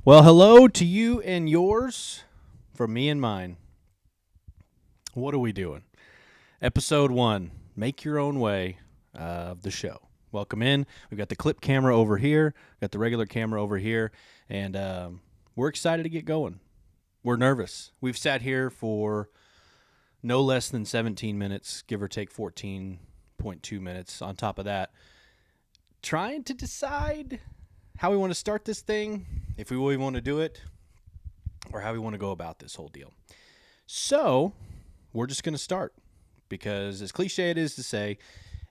Well, hello to you and yours from me and mine. What are we doing? Episode 1, Make Your Own Way of the show. Welcome in. We've got the clip camera over here, got the regular camera over here, and we're excited to get going. We're nervous. We've sat here for no less than 17 minutes, give or take 14.2 minutes on top of that, trying to decide how we want to start this thing, if we really want to do it, or how we want to go about this whole deal. So, we're just going to start because as cliche it is to say,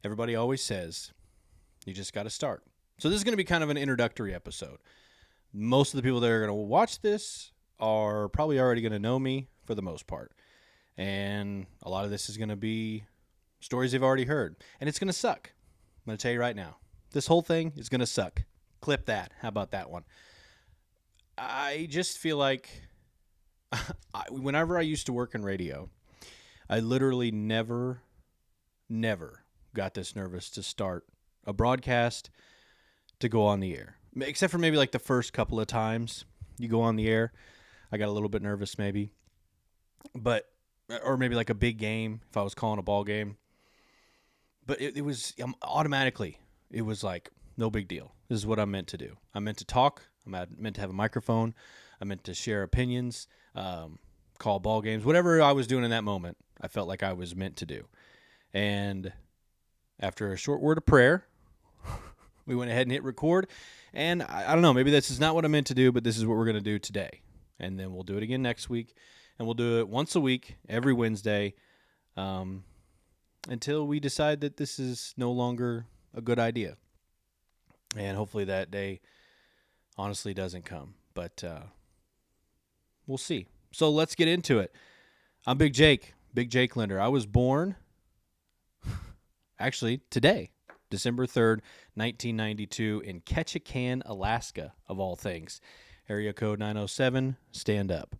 everybody always says, you just got to start. So this is going to be kind of an introductory episode. Most of the people that are going to watch this are probably already going to know me for the most part. And a lot of this is going to be stories they've already heard. And it's going to suck. I'm going to tell you right now. This whole thing is going to suck. Clip that. How about that one? I just feel like whenever I used to work in radio, I literally never got this nervous to start a broadcast to go on the air. Except for maybe like the first couple of times you go on the air. I got a little bit nervous maybe. Or maybe like a big game if I was calling a ball game. But it was automatically, it was like, no big deal. This is what I'm meant to do. I'm meant to talk. I'm meant to have a microphone. I'm meant to share opinions, call ball games. Whatever I was doing in that moment, I felt like I was meant to do. And after a short word of prayer, we went ahead and hit record. And I don't know, maybe this is not what I meant to do, but this is what we're going to do today. And then we'll do it again next week. And we'll do it once a week, every Wednesday, until we decide that this is no longer a good idea. And hopefully that day honestly doesn't come. But we'll see. So let's get into it. I'm Big Jake Linder. I was born, actually, today, December 3rd, 1992, in Ketchikan, Alaska, of all things. Area code 907, stand up.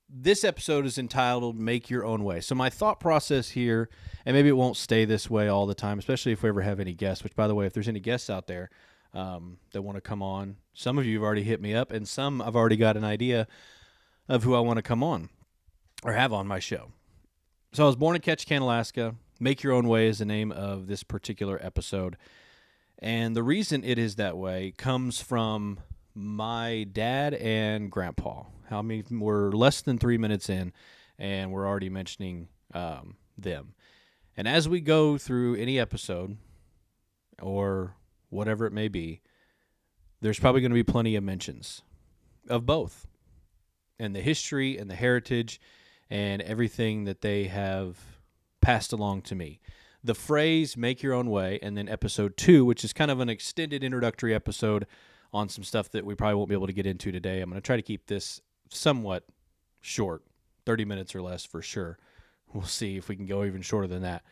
This episode is entitled Make Your Own Way. So my thought process here, and maybe it won't stay this way all the time, especially if we ever have any guests, which, by the way, if there's any guests out there that want to come on, some of you have already hit me up, and some I've already got an idea of who I want to come on or have on my show. So I was born in Ketchikan, Alaska. Make Your Own Way is the name of this particular episode. And the reason it is that way comes from my dad and grandpa. I mean, we're less than 3 minutes in, and we're already mentioning them. And as we go through any episode, or whatever it may be, there's probably going to be plenty of mentions of both, and the history and the heritage and everything that they have passed along to me. The phrase, make your own way, and then episode 2, which is kind of an extended introductory episode on some stuff that we probably won't be able to get into today. I'm going to try to keep this somewhat short, 30 minutes or less for sure. We'll see if we can go even shorter than that.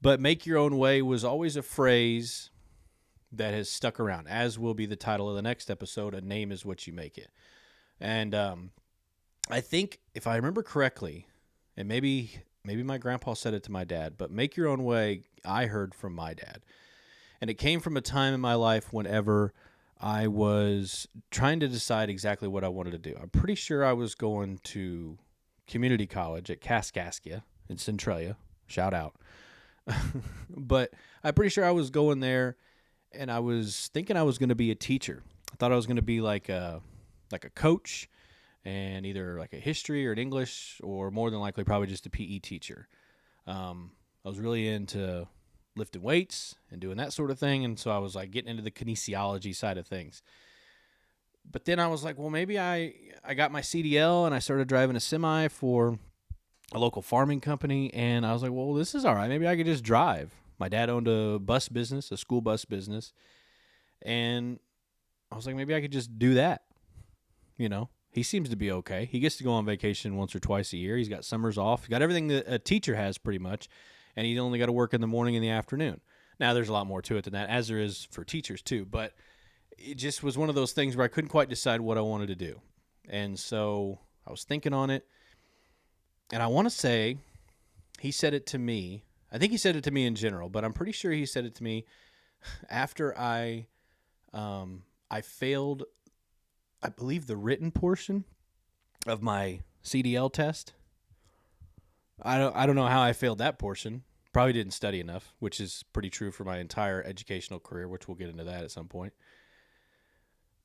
But make your own way was always a phrase that has stuck around, as will be the title of the next episode, A Name is What You Make It. And I think, if I remember correctly, and maybe my grandpa said it to my dad, but make your own way, I heard from my dad. And it came from a time in my life whenever I was trying to decide exactly what I wanted to do. I'm pretty sure I was going to community college at Kaskaskia in Centralia. Shout out. But I'm pretty sure I was going there, and I was thinking I was going to be a teacher. I thought I was going to be like a coach, and either like a history or an English, or more than likely probably just a PE teacher. I was really into lifting weights and doing that sort of thing, and so I was like getting into the kinesiology side of things. But then I was like, well, maybe I got my CDL and I started driving a semi for a local farming company, and I was like, well, this is all right. Maybe I could just drive. My dad owned a bus business, a school bus business, and I was like, maybe I could just do that. You know, he seems to be okay. He gets to go on vacation once or twice a year. He's got summers off. He's got everything that a teacher has pretty much, and he's only got to work in the morning and the afternoon. Now, there's a lot more to it than that, as there is for teachers too, but it just was one of those things where I couldn't quite decide what I wanted to do. And so I was thinking on it, and I want to say he said it to me. I think he said it to me in general, but I'm pretty sure he said it to me after I I failed, I believe, the written portion of my CDL test. I don't know how I failed that portion. Probably didn't study enough, which is pretty true for my entire educational career, which we'll get into that at some point.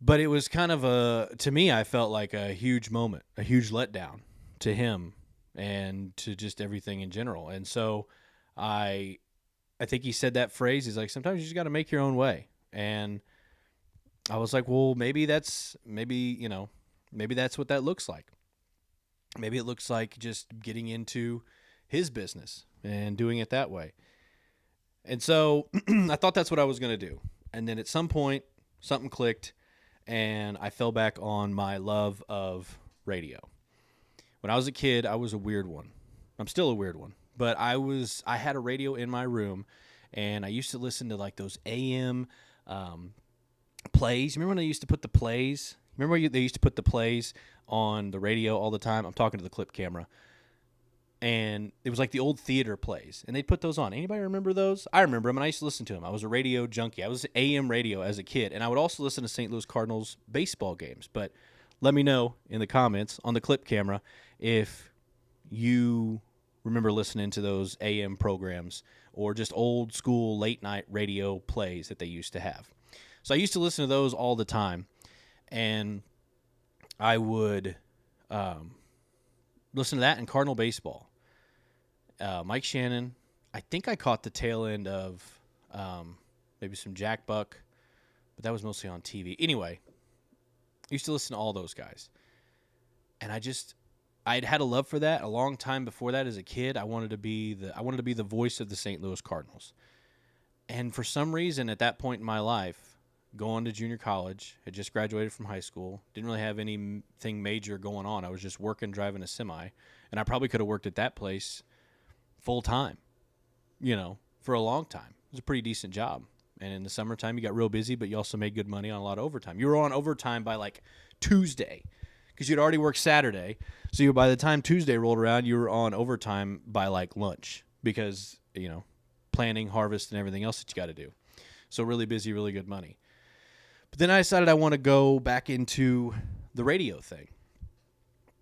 But it was kind of to me, I felt like a huge moment, a huge letdown to him and to just everything in general. And so I think he said that phrase. He's like, sometimes you just got to make your own way. And I was like, well, maybe that's what that looks like. Maybe it looks like just getting into his business and doing it that way. And so I thought that's what I was going to do. And then at some point, something clicked, and I fell back on my love of radio. When I was a kid, I was a weird one. I'm still a weird one. But I had a radio in my room, and I used to listen to like those AM plays. Remember when they used to put the plays? They used to put the plays on the radio all the time? I'm talking to the clip camera. And it was like the old theater plays, and they'd put those on. Anybody remember those? I remember them, and I used to listen to them. I was a radio junkie. I was AM radio as a kid, and I would also listen to St. Louis Cardinals baseball games. But let me know in the comments on the clip camera if you remember listening to those AM programs or just old school late night radio plays that they used to have. So I used to listen to those all the time, and I would listen to that and Cardinal baseball. Mike Shannon. I think I caught the tail end of maybe some Jack Buck, but that was mostly on TV. Anyway, I used to listen to all those guys. And I'd had a love for that a long time before that as a kid. I wanted to be the voice of the St. Louis Cardinals. And for some reason at that point in my life, going to junior college, had just graduated from high school, didn't really have anything major going on. I was just working, driving a semi, and I probably could have worked at that place full time, for a long time. It was a pretty decent job. And in the summertime, you got real busy, but you also made good money on a lot of overtime. You were on overtime by like Tuesday because you'd already worked Saturday. So by the time Tuesday rolled around, you were on overtime by like lunch because, planting, harvest, and everything else that you got to do. So really busy, really good money. But then I decided I want to go back into the radio thing.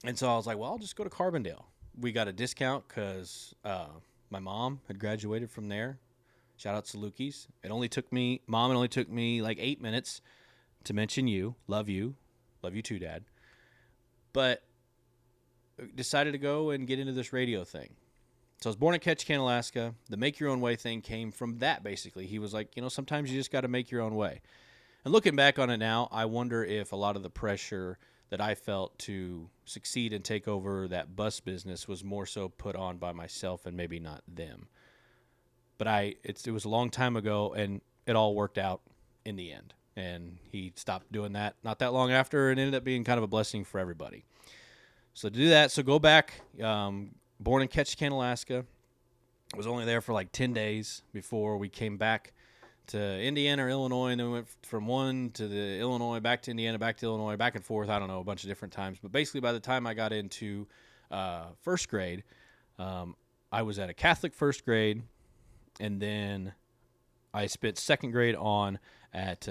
And so I was like, well, I'll just go to Carbondale. We got a discount because my mom had graduated from there. Shout out to Lukey's. It only took me like 8 minutes to mention you. Love you. Love you too, Dad. But decided to go and get into this radio thing. So I was born in Ketchikan, Alaska. The make your own way thing came from that, basically. He was like, sometimes you just got to make your own way. And looking back on it now, I wonder if a lot of the pressure that I felt to succeed and take over that bus business was more so put on by myself and maybe not them. But it was a long time ago, and it all worked out in the end. And he stopped doing that not that long after, and ended up being kind of a blessing for everybody. So to do that, go back, born in Ketchikan, Alaska. I was only there for like 10 days before we came back to Indiana or Illinois, and then we went from one to the Illinois, back to Indiana, back to Illinois, back and forth, I don't know, a bunch of different times. But basically by the time I got into first grade, I was at a Catholic first grade, and then I spent second grade on at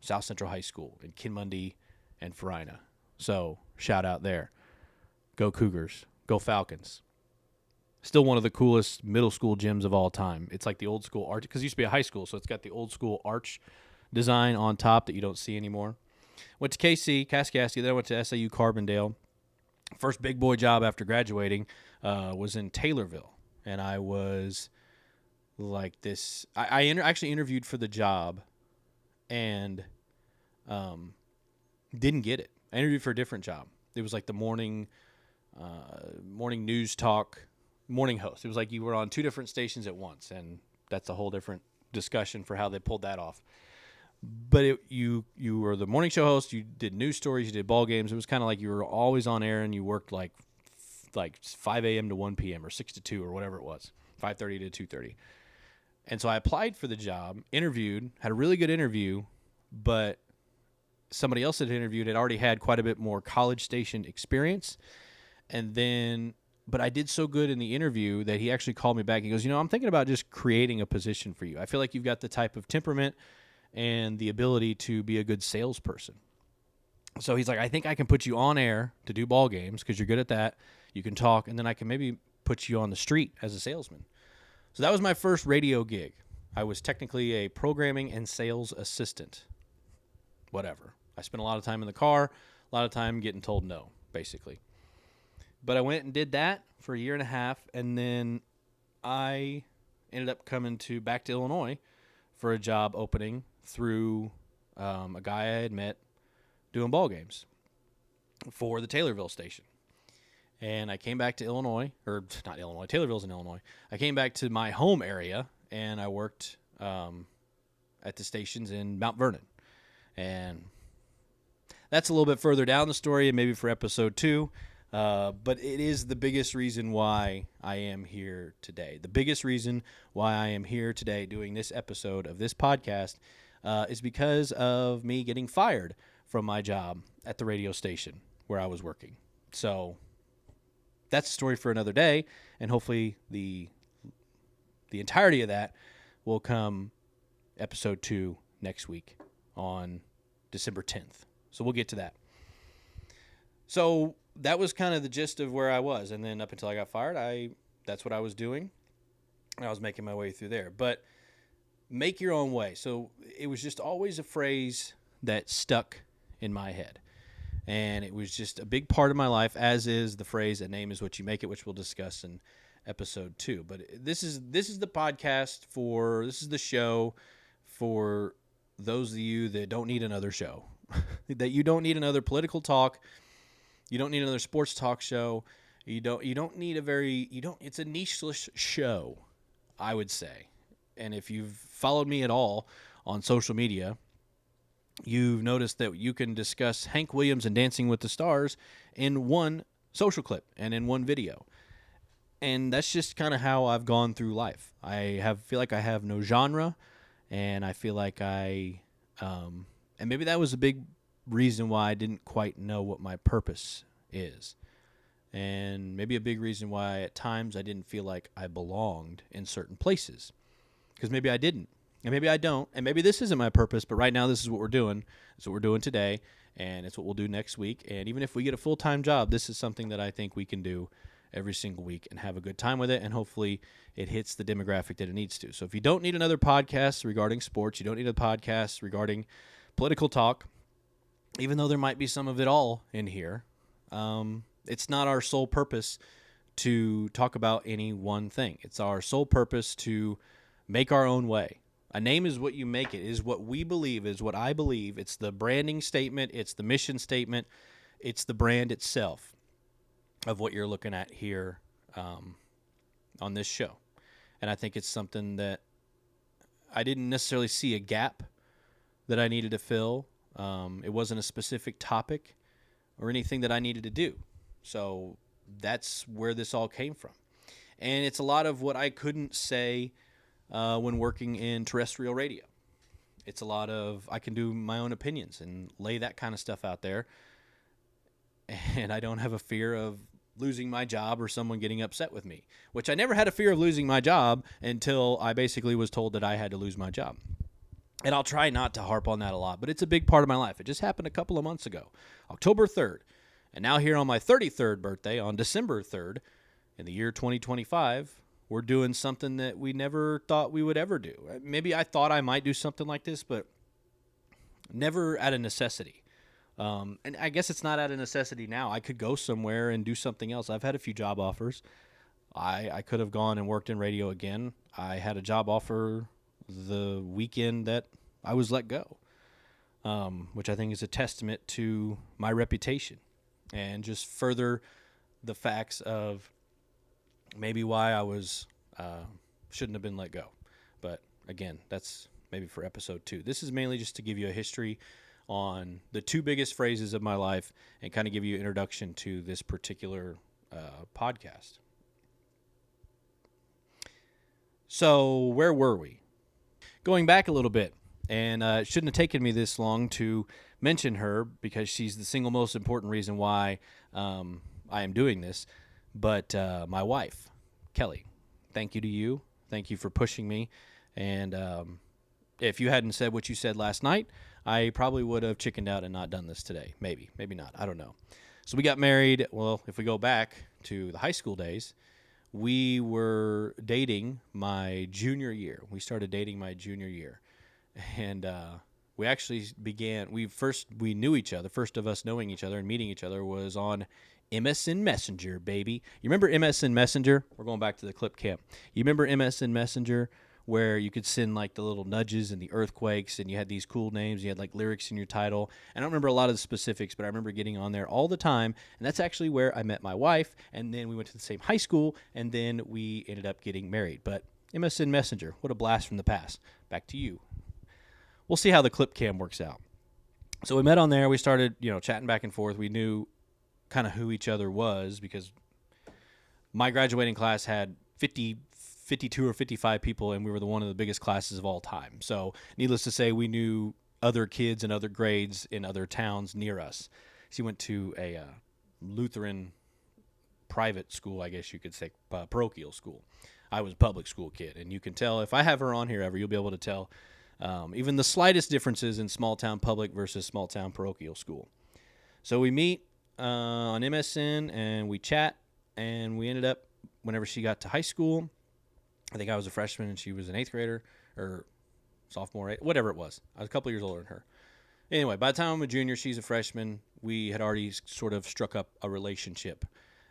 South Central High School in Kinmundy and Farina. So shout out there. Go Cougars. Go Falcons. Still one of the coolest middle school gyms of all time. It's like the old school arch, because it used to be a high school, so it's got the old school arch design on top that you don't see anymore. Went to KC, Kaskaskia, then I went to SAU Carbondale. First big boy job after graduating was in Taylorville, and I was like this. I actually interviewed for the job and didn't get it. I interviewed for a different job. It was like the morning news talk, morning host. It was like you were on two different stations at once, and that's a whole different discussion for how they pulled that off. But you were the morning show host. You did news stories. You did ball games. It was kind of like you were always on air, and you worked like 5 a.m. to 1 p.m. or 6 to 2 or whatever it was, 5:30 to 2:30. And so I applied for the job, interviewed, had a really good interview, but somebody else that had interviewed had already had quite a bit more college station experience. And then, but I did so good in the interview that he actually called me back. He goes, I'm thinking about just creating a position for you. I feel like you've got the type of temperament and the ability to be a good salesperson. So he's like, I think I can put you on air to do ball games because you're good at that. You can talk, and then I can maybe put you on the street as a salesman. So that was my first radio gig. I was technically a programming and sales assistant. Whatever. I spent a lot of time in the car, a lot of time getting told no, basically. But I went and did that for a year and a half, and then I ended up coming back to Illinois for a job opening through a guy I had met doing ball games for the Taylorville station. And I came back to Illinois, or not Illinois, Taylorville's in Illinois. I came back to my home area, and I worked at the stations in Mount Vernon. And that's a little bit further down the story, and maybe for episode 2. But it is the biggest reason why I am here today. The biggest reason why I am here today doing this episode of this podcast is because of me getting fired from my job at the radio station where I was working. So that's a story for another day, and hopefully the entirety of that will come episode 2 next week on December 10th. So we'll get to that. So that was kind of the gist of where I was, and then up until I got fired, that's what I was doing. I was making my way through there. But make your own way. So it was just always a phrase that stuck in my head. And it was just a big part of my life, as is the phrase, a name is what you make it, which we'll discuss in episode 2. But this is the podcast this is the show for those of you that don't need another show, that you don't need another political talk. You don't need another sports talk show. You don't need it's a niche-less show, I would say. And if you've followed me at all on social media, you've noticed that you can discuss Hank Williams and Dancing with the Stars in one social clip and in one video. And that's just kind of how I've gone through life. Feel like I have no genre, and I feel like and maybe that was a big reason why I didn't quite know what my purpose is. And maybe a big reason why at times I didn't feel like I belonged in certain places. Because maybe I didn't. And maybe I don't. And maybe this isn't my purpose, but right now this is what we're doing. It's what we're doing today, and it's what we'll do next week. And even if we get a full-time job, this is something that I think we can do every single week and have a good time with it, and hopefully it hits the demographic that it needs to. So if you don't need another podcast regarding sports, you don't need a podcast regarding political talk, even though there might be some of it all in here, it's not our sole purpose to talk about any one thing. It's our sole purpose to make our own way. A name is what you make it, is what we believe, is what I believe. It's the branding statement. It's the mission statement. It's the brand itself of what you're looking at here on this show. And I think it's something that I didn't necessarily see a gap that I needed to fill. It wasn't a specific topic or anything that I needed to do. So that's where this all came from. And it's a lot of what I couldn't say when working in terrestrial radio. It's a lot of, I can do my own opinions and lay that kind of stuff out there. And I don't have a fear of losing my job or someone getting upset with me, which I never had a fear of losing my job until I basically was told that I had to lose my job. And I'll try not to harp on that a lot, but it's a big part of my life. It just happened a couple of months ago, October 3rd. And now here on my 33rd birthday, on December 3rd, in the year 2025, we're doing something that we never thought we would ever do. Maybe I thought I might do something like this, but never out of necessity. And I guess it's not out of necessity now. I could go somewhere and do something else. I've had a few job offers. I could have gone and worked in radio again. I had a job offer the weekend that I was let go, which I think is a testament to my reputation and just further the facts of maybe why I was shouldn't have been let go. But again, that's maybe for episode 2. This is mainly just to give you a history on the 2 biggest phrases of my life and kind of give you an introduction to this particular podcast. So where were we? Going back a little bit, and it shouldn't have taken me this long to mention her because she's the single most important reason why I am doing this. But my wife, Kelly, thank you to you. Thank you for pushing me and if you hadn't said what you said last night, I probably would have chickened out and not done this today. Maybe not. I don't know. So we got married. Well, if we go back to the high school days, we were dating my junior year. We started dating my junior year. And we actually we knew each other. First of us knowing each other and meeting each other was on MSN Messenger, baby. You remember MSN Messenger? We're going back to the clip camp. You remember MSN Messenger where you could send like the little nudges and the earthquakes, and you had these cool names. You had like lyrics in your title. I don't remember a lot of the specifics, but I remember getting on there all the time, and that's actually where I met my wife, and then we went to the same high school, and then we ended up getting married. But MSN Messenger, what a blast from the past. Back to you. We'll see how the clip cam works out. So we met on there. We started, chatting back and forth. We knew kind of who each other was because my graduating class had 52 or 55 people, and we were one of the biggest classes of all time. So needless to say, we knew other kids in other grades in other towns near us. She went to a Lutheran private school, I guess you could say, parochial school. I was a public school kid, and you can tell if I have her on here ever, you'll be able to tell even the slightest differences in small-town public versus small-town parochial school. So we meet on MSN, and we chat, and we ended up, whenever she got to high school, I think I was a freshman, and she was an 8th grader, or sophomore, whatever it was. I was a couple years older than her. Anyway, by the time I'm a junior, she's a freshman. We had already sort of struck up a relationship.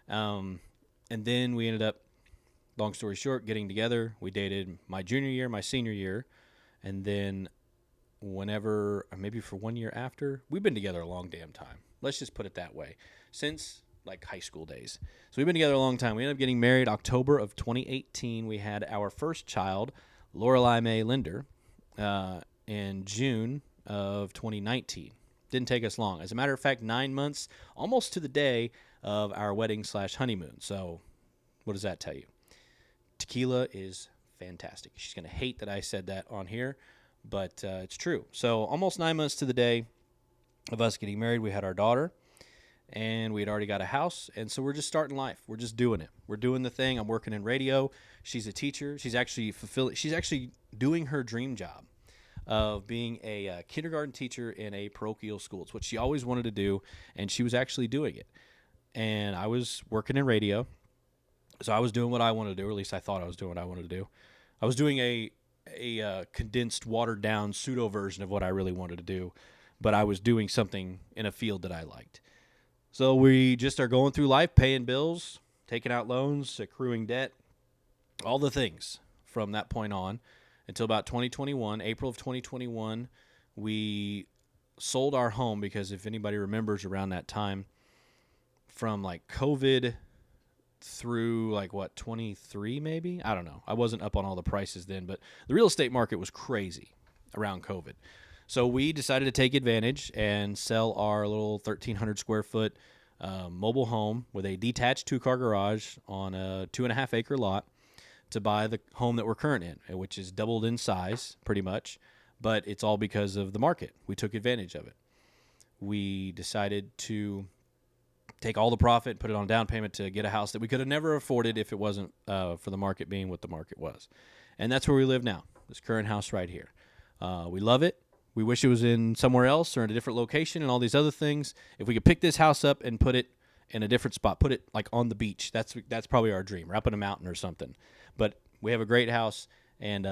And then we ended up, long story short, getting together. We dated my junior year, my senior year, and then whenever, maybe for 1 year after, we've been together a long damn time. Let's just put it that way. Since like high school days. So we've been together a long time. We ended up getting married October of 2018. We had our first child, Lorelei Mae Linder, in June of 2019. Didn't take us long. As a matter of fact, 9 months, almost to the day of our wedding/honeymoon. So what does that tell you? Tequila is fantastic. She's going to hate that I said that on here, but it's true. So almost 9 months to the day of us getting married, we had our daughter, and we had already got a house, and so we're just starting life. We're just doing it. We're doing the thing. I'm working in radio. She's a teacher. She's actually doing her dream job of being a kindergarten teacher in a parochial school. It's what she always wanted to do, and she was actually doing it. And I was working in radio, so I was doing what I wanted to do, or at least I thought I was doing what I wanted to do. I was doing a condensed, watered-down pseudo version of what I really wanted to do, but I was doing something in a field that I liked. So we just are going through life, paying bills, taking out loans, accruing debt, all the things from that point on until about 2021, April of 2021, we sold our home because if anybody remembers around that time, from like COVID through like 23 maybe? I don't know. I wasn't up on all the prices then, but the real estate market was crazy around COVID. So we decided to take advantage and sell our little 1,300 square foot mobile home with a detached 2-car garage on a 2.5 acre lot to buy the home that we're current in, which is doubled in size pretty much, but it's all because of the market. We took advantage of it. We decided to take all the profit, put it on down payment to get a house that we could have never afforded if it wasn't for the market being what the market was. And that's where we live now, this current house right here. We love it. We wish it was in somewhere else or in a different location and all these other things. If we could pick this house up and put it in a different spot, put it like on the beach, that's probably our dream, or up in a mountain or something. But we have a great house, and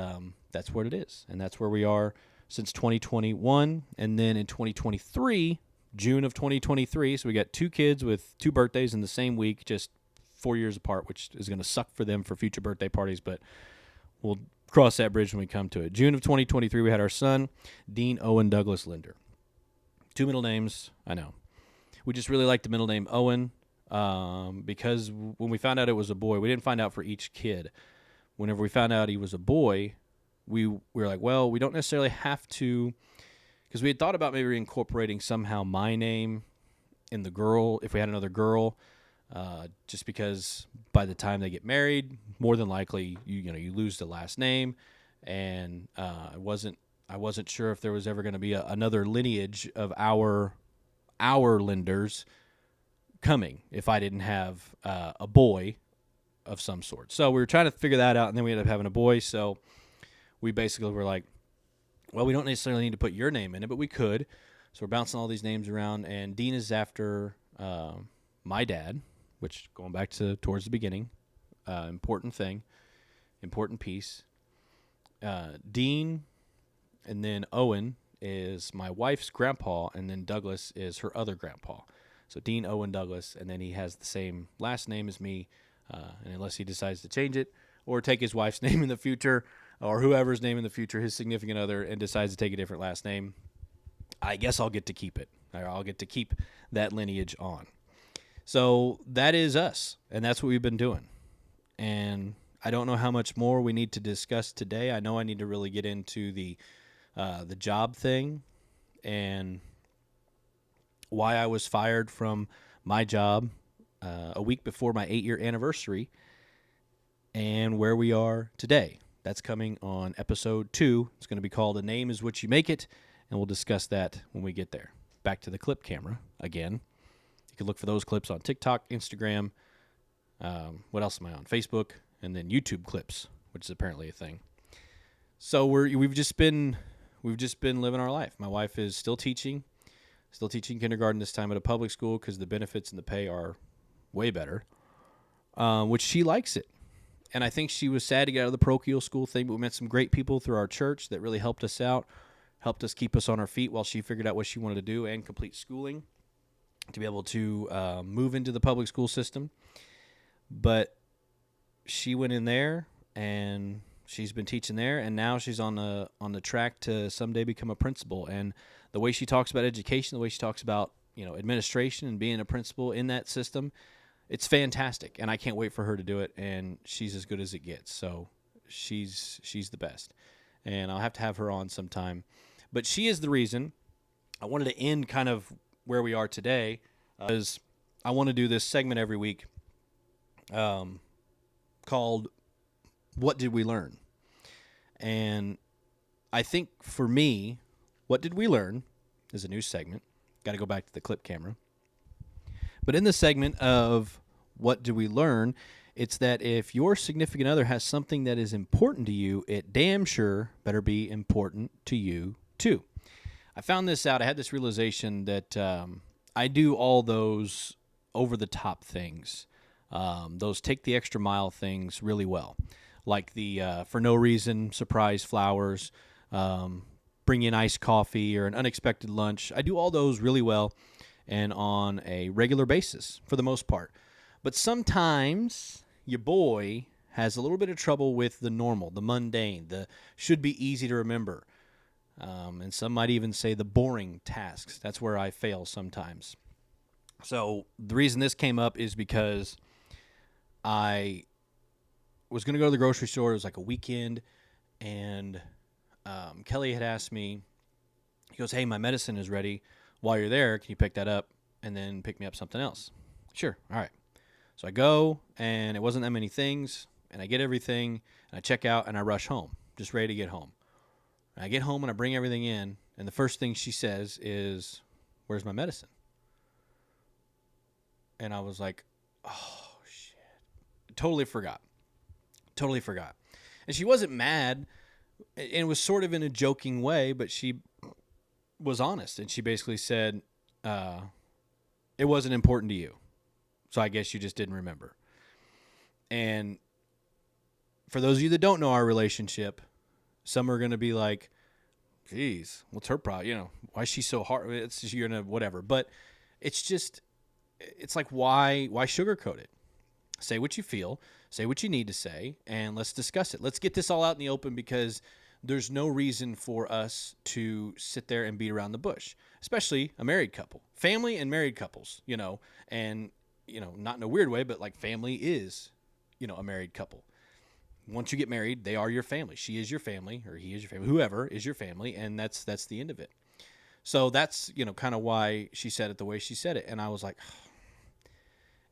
that's what it is. And that's where we are since 2021. And then in 2023, June of 2023, so we got 2 kids with 2 birthdays in the same week, just 4 years apart, which is going to suck for them for future birthday parties, but we'll cross that bridge when we come to it. June of 2023, we had our son, Dean Owen Douglas Linder. 2 middle names, I know. We just really liked the middle name Owen because when we found out it was a boy, we didn't find out for each kid. Whenever we found out he was a boy, we were like, well, we don't necessarily have to, because we had thought about maybe incorporating somehow my name in the girl, if we had another girl, just because by the time they get married, more than likely you lose the last name, and I wasn't sure if there was ever going to be another lineage of our Linders coming if I didn't have a boy of some sort. So we were trying to figure that out, and then we ended up having a boy. So we basically were like, Well, we don't necessarily need to put your name in it, but we could. So we're bouncing all these names around, and Dean is after my dad, which going back to towards the beginning, important thing, important piece. Dean, and then Owen is my wife's grandpa, and then Douglas is her other grandpa. So Dean, Owen, Douglas, and then he has the same last name as me, and unless he decides to change it or take his wife's name in the future, or whoever's name in the future, his significant other, and decides to take a different last name, I guess I'll get to keep it. I'll get to keep that lineage on. So that is us, and that's what we've been doing. And I don't know how much more we need to discuss today. I know I need to really get into the job thing and why I was fired from my job a week before my 8-year anniversary and where we are today. That's coming on episode 2. It's going to be called A Name Is What You Make It, and we'll discuss that when we get there. Back to the clip camera again. You can look for those clips on TikTok, Instagram. What else am I on? Facebook, and then YouTube clips, which is apparently a thing. So we've just been living our life. My wife is still teaching kindergarten this time at a public school because the benefits and the pay are way better, which she likes it. And I think she was sad to get out of the parochial school thing, but we met some great people through our church that really helped us out, helped us keep us on our feet while she figured out what she wanted to do and complete schooling to be able to move into the public school system. But she went in there, and she's been teaching there, and now she's on the track to someday become a principal. And the way she talks about education, the way she talks about administration and being a principal in that system, it's fantastic. And I can't wait for her to do it. And she's as good as it gets. So she's the best. And I'll have to have her on sometime. But she is the reason I wanted to end kind of where we are today, because I want to do this segment every week called What Did We Learn? And I think for me, What Did We Learn is a new segment. Got to go back to the clip camera. But in the segment of What Did We Learn, it's that if your significant other has something that is important to you, it damn sure better be important to you too. I found this out. I had this realization that I do all those over-the-top things, those take the extra mile things really well, like the for no reason surprise flowers, bring in iced coffee or an unexpected lunch. I do all those really well and on a regular basis for the most part. But sometimes your boy has a little bit of trouble with the normal, the mundane, the should be easy to remember. And some might even say the boring tasks. That's where I fail sometimes. So the reason this came up is because I was going to go to the grocery store. It was like a weekend, and Kelly had asked me, he goes, "Hey, my medicine is ready. While you're there, can you pick that up and then pick me up something else?" Sure. All right. So I go, and it wasn't that many things, and I get everything, and I check out, and I rush home, just ready to get home. And I get home, and I bring everything in, and the first thing she says is, "Where's my medicine?" And I was like, oh, shit. Totally forgot. And she wasn't mad, and it was sort of in a joking way, but she was honest, and she basically said, it wasn't important to you, so I guess you just didn't remember. And for those of you that don't know our relationship, some are going to be like, geez, what's her problem? Why is she so hard? It's just, you're going to whatever. But it's just, it's like, why sugarcoat it? Say what you feel, say what you need to say, and let's discuss it. Let's get this all out in the open, because there's no reason for us to sit there and beat around the bush, especially a married couple, family and married couples, and, not in a weird way, but like family is, a married couple. Once you get married, they are your family. She is your family, or he is your family, whoever is your family. And that's the end of it. So that's, kind of why she said it the way she said it. And I was like,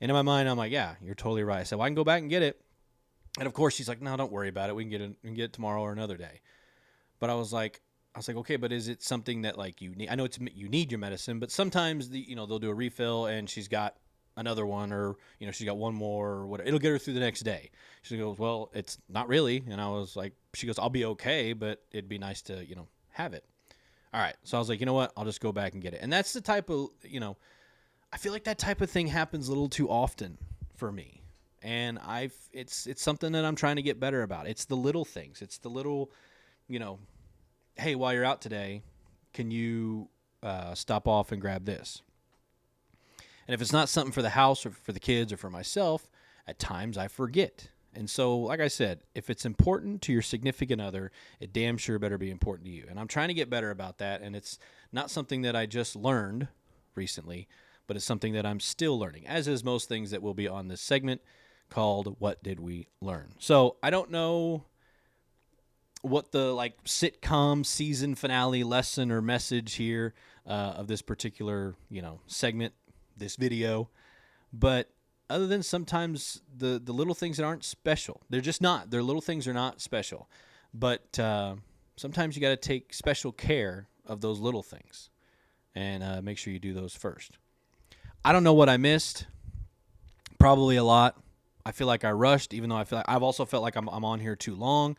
and in my mind, I'm like, yeah, you're totally right. I said, well, I can go back and get it. And of course she's like, no, don't worry about it. We can get it tomorrow or another day. But I was like, okay, but is it something that like you need? I know you need your medicine, but sometimes they'll do a refill and she's got another one, or she's got one more, or whatever. It'll get her through the next day. She goes, well, it's not really. And I was like, she goes, I'll be okay, but it'd be nice to have it. All right. So I was like, you know what? I'll just go back and get it. And that's the type of, I feel like that type of thing happens a little too often for me. And it's something that I'm trying to get better about. It's the little things. It's the little, hey, while you're out today, can you stop off and grab this? And if it's not something for the house or for the kids or for myself, at times I forget. And so, like I said, if it's important to your significant other, it damn sure better be important to you. And I'm trying to get better about that. And it's not something that I just learned recently, but it's something that I'm still learning, as is most things that will be on this segment called What Did We Learn? So I don't know what the sitcom season finale lesson or message here of this particular, segment, this video, but other than sometimes the little things that aren't special. They're just not. Their little things are not special. But sometimes you got to take special care of those little things and make sure you do those first. I don't know what I missed. Probably a lot. I feel like I rushed, even though I feel like I've also felt like I'm on here too long.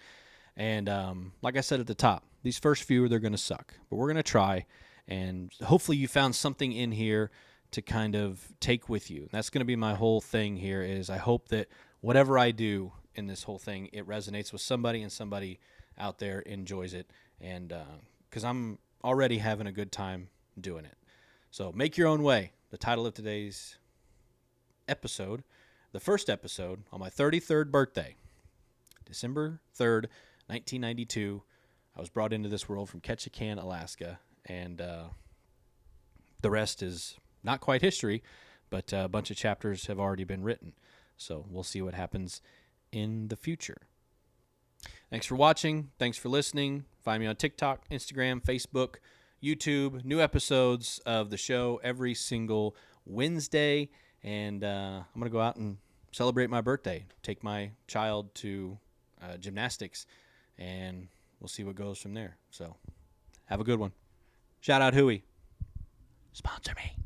And like I said at the top, these first few, they're going to suck. But we're going to try. And hopefully you found something in here to kind of take with you. That's going to be my whole thing here is I hope that whatever I do in this whole thing, it resonates with somebody and somebody out there enjoys it. And because I'm already having a good time doing it. So make your own way. The title of today's episode, the first episode on my 33rd birthday, December 3rd, 1992. I was brought into this world from Ketchikan, Alaska. And the rest is not quite history, but a bunch of chapters have already been written. So we'll see what happens in the future. Thanks for watching. Thanks for listening. Find me on TikTok, Instagram, Facebook, YouTube. New episodes of the show every single Wednesday. And I'm going to go out and celebrate my birthday. Take my child to gymnastics, and we'll see what goes from there. So have a good one. Shout out Huey. Sponsor me.